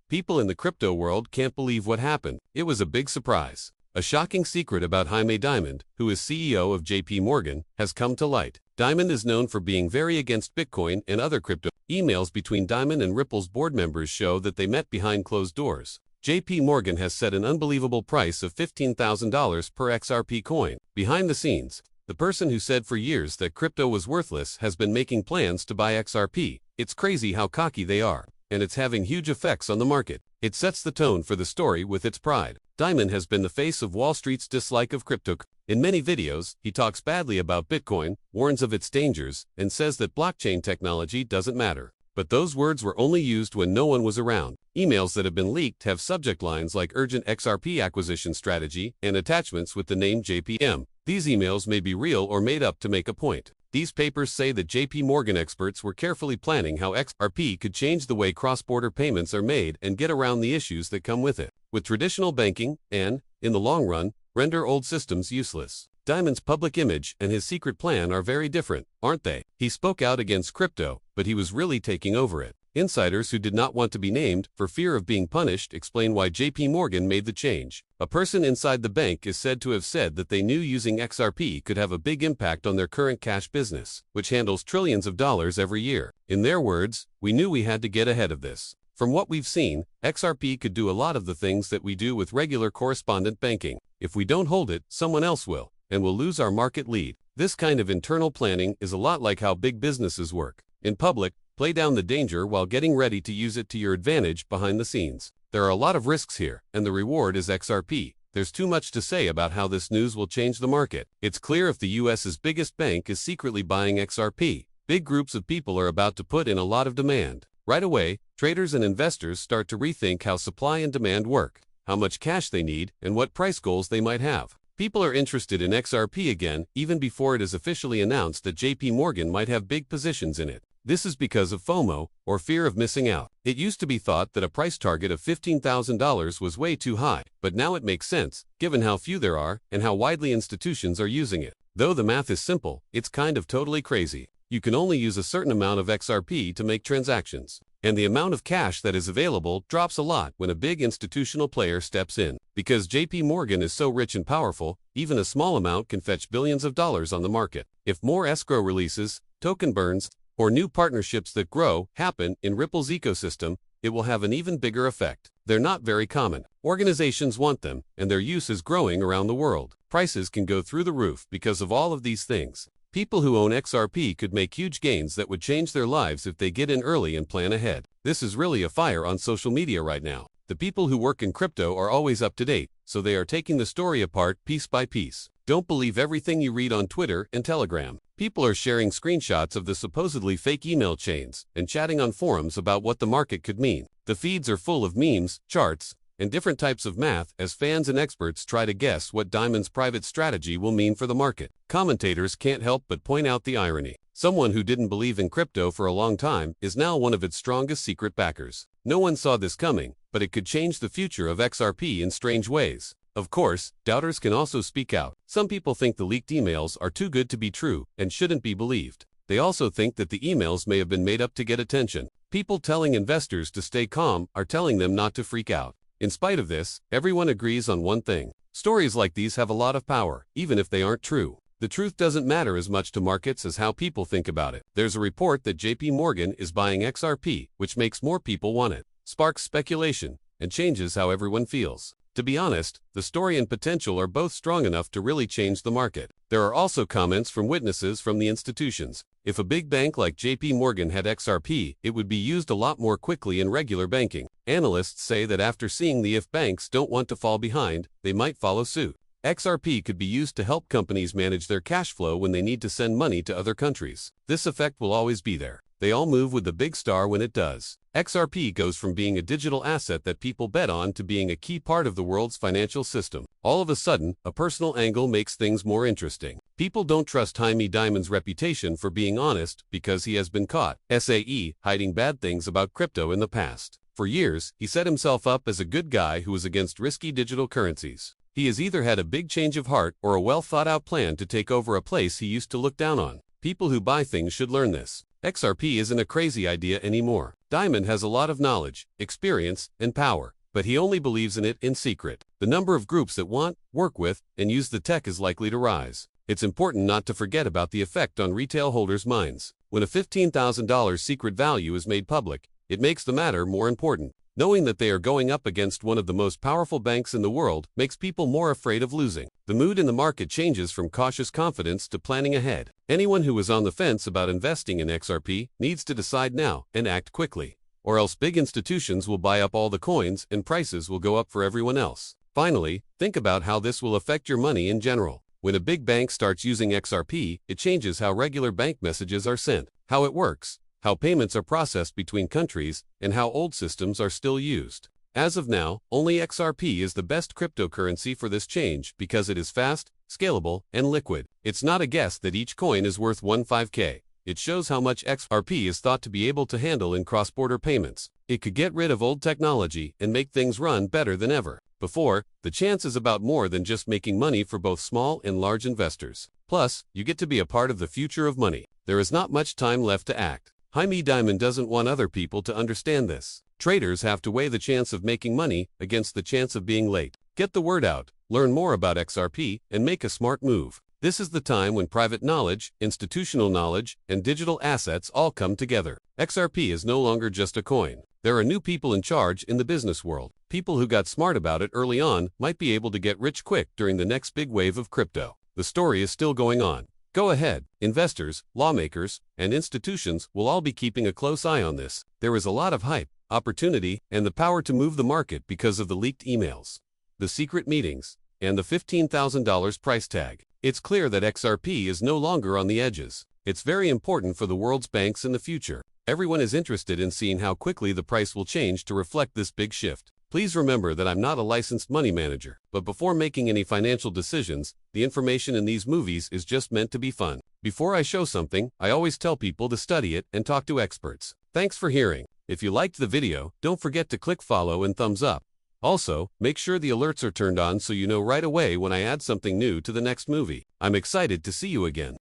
People in the crypto world can't believe what happened. It was a big surprise. A shocking secret about Jaime Dimon, who is CEO of JPMorgan, has come to light. Dimon is known for being very against Bitcoin and other crypto. Emails between Dimon and Ripple's board members show that they met behind closed doors. JPMorgan has set an unbelievable price of $15,000 per XRP coin. Behind the scenes, the person who said for years that crypto was worthless has been making plans to buy XRP. It's crazy how cocky they are, and it's having huge effects on the market. It sets the tone for the story with its pride. Dimon has been the face of Wall Street's dislike of crypto. In many videos, he talks badly about Bitcoin, warns of its dangers, and says that blockchain technology doesn't matter. But those words were only used when no one was around. Emails that have been leaked have subject lines like urgent XRP acquisition strategy and attachments with the name JPM. These emails may be real or made up to make a point. These papers say that JPMorgan experts were carefully planning how XRP could change the way cross-border payments are made and get around the issues that come with it, with traditional banking and, in the long run, render old systems useless. Dimon's public image and his secret plan are very different, aren't they? He spoke out against crypto, but he was really taking over it. Insiders who did not want to be named, for fear of being punished, explain why JPMorgan made the change. A person inside the bank is said to have said that they knew using XRP could have a big impact on their current cash business, which handles trillions of dollars every year. In their words, "We knew we had to get ahead of this. From what we've seen, XRP could do a lot of the things that we do with regular correspondent banking. If we don't hold it, someone else will, and we'll lose our market lead." This kind of internal planning is a lot like how big businesses work. In public, play down the danger while getting ready to use it to your advantage behind the scenes. There are a lot of risks here, and the reward is XRP. There's too much to say about how this news will change the market. It's clear if the US's biggest bank is secretly buying XRP, big groups of people are about to put in a lot of demand. Right away, traders and investors start to rethink how supply and demand work, how much cash they need, and what price goals they might have. People are interested in XRP again, even before it is officially announced that JPMorgan might have big positions in it. This is because of FOMO, or fear of missing out. It used to be thought that a price target of $15,000 was way too high, but now it makes sense, given how few there are and how widely institutions are using it. Though the math is simple, it's kind of totally crazy. You can only use a certain amount of XRP to make transactions, and the amount of cash that is available drops a lot when a big institutional player steps in. Because JPMorgan is so rich and powerful, even a small amount can fetch billions of dollars on the market. If more escrow releases, token burns, or new partnerships that grow happen in Ripple's ecosystem, it will have an even bigger effect. They're not very common. Organizations want them, and their use is growing around the world. Prices can go through the roof because of all of these things. People who own XRP could make huge gains that would change their lives if they get in early and plan ahead. This is really a fire on social media right now. The people who work in crypto are always up to date, so they are taking the story apart piece by piece. Don't believe everything you read on Twitter and Telegram. People are sharing screenshots of the supposedly fake email chains and chatting on forums about what the market could mean. The feeds are full of memes, charts, and different types of math as fans and experts try to guess what Dimon's private strategy will mean for the market. Commentators can't help but point out the irony. Someone who didn't believe in crypto for a long time is now one of its strongest secret backers. No one saw this coming, but it could change the future of XRP in strange ways. Of course, doubters can also speak out. Some people think the leaked emails are too good to be true and shouldn't be believed. They also think that the emails may have been made up to get attention. People telling investors to stay calm are telling them not to freak out. In spite of this, everyone agrees on one thing. Stories like these have a lot of power, even if they aren't true. The truth doesn't matter as much to markets as how people think about it. There's a report that JPMorgan is buying XRP, which makes more people want it, sparks speculation, and changes how everyone feels. To be honest, the story and potential are both strong enough to really change the market. There are also comments from witnesses from the institutions. If a big bank like JPMorgan had XRP, it would be used a lot more quickly in regular banking. Analysts say that after seeing the if banks don't want to fall behind, they might follow suit. XRP could be used to help companies manage their cash flow when they need to send money to other countries. This effect will always be there. They all move with the big star when it does. XRP goes from being a digital asset that people bet on to being a key part of the world's financial system. All of a sudden, a personal angle makes things more interesting. People don't trust Jaime Dimon's reputation for being honest because he has been caught, hiding bad things about crypto in the past. For years, he set himself up as a good guy who was against risky digital currencies. He has either had a big change of heart or a well-thought-out plan to take over a place he used to look down on. People who buy things should learn this. XRP isn't a crazy idea anymore. Dimon has a lot of knowledge, experience, and power, but he only believes in it in secret. The number of groups that want, work with, and use the tech is likely to rise. It's important not to forget about the effect on retail holders' minds. When a $15,000 secret value is made public, it makes the matter more important. Knowing that they are going up against one of the most powerful banks in the world makes people more afraid of losing. The mood in the market changes from cautious confidence to planning ahead. Anyone who is on the fence about investing in XRP needs to decide now and act quickly, or else big institutions will buy up all the coins and prices will go up for everyone else. Finally, think about how this will affect your money in general. When a big bank starts using XRP, it changes how regular bank messages are sent, how it works, how payments are processed between countries, and how old systems are still used. As of now, only XRP is the best cryptocurrency for this change because it is fast, scalable, and liquid. It's not a guess that each coin is worth 15K. It shows how much XRP is thought to be able to handle in cross-border payments. It could get rid of old technology and make things run better than ever before. The chance is about more than just making money for both small and large investors. Plus, you get to be a part of the future of money. There is not much time left to act. Dimon doesn't want other people to understand this. Traders have to weigh the chance of making money against the chance of being late. Get the word out, learn more about XRP, and make a smart move. This is the time when private knowledge, institutional knowledge, and digital assets all come together. XRP is no longer just a coin. There are new people in charge in the business world. People who got smart about it early on might be able to get rich quick during the next big wave of crypto. The story is still going on. Go ahead. Investors, lawmakers, and institutions will all be keeping a close eye on this. There is a lot of hype, opportunity, and the power to move the market because of the leaked emails, the secret meetings, and the $15,000 price tag. It's clear that XRP is no longer on the edges. It's very important for the world's banks in the future. Everyone is interested in seeing how quickly the price will change to reflect this big shift. Please remember that I'm not a licensed money manager, but before making any financial decisions, the information in these movies is just meant to be fun. Before I show something, I always tell people to study it and talk to experts. Thanks for hearing. If you liked the video, don't forget to click follow and thumbs up. Also, make sure the alerts are turned on so you know right away when I add something new to the next movie. I'm excited to see you again.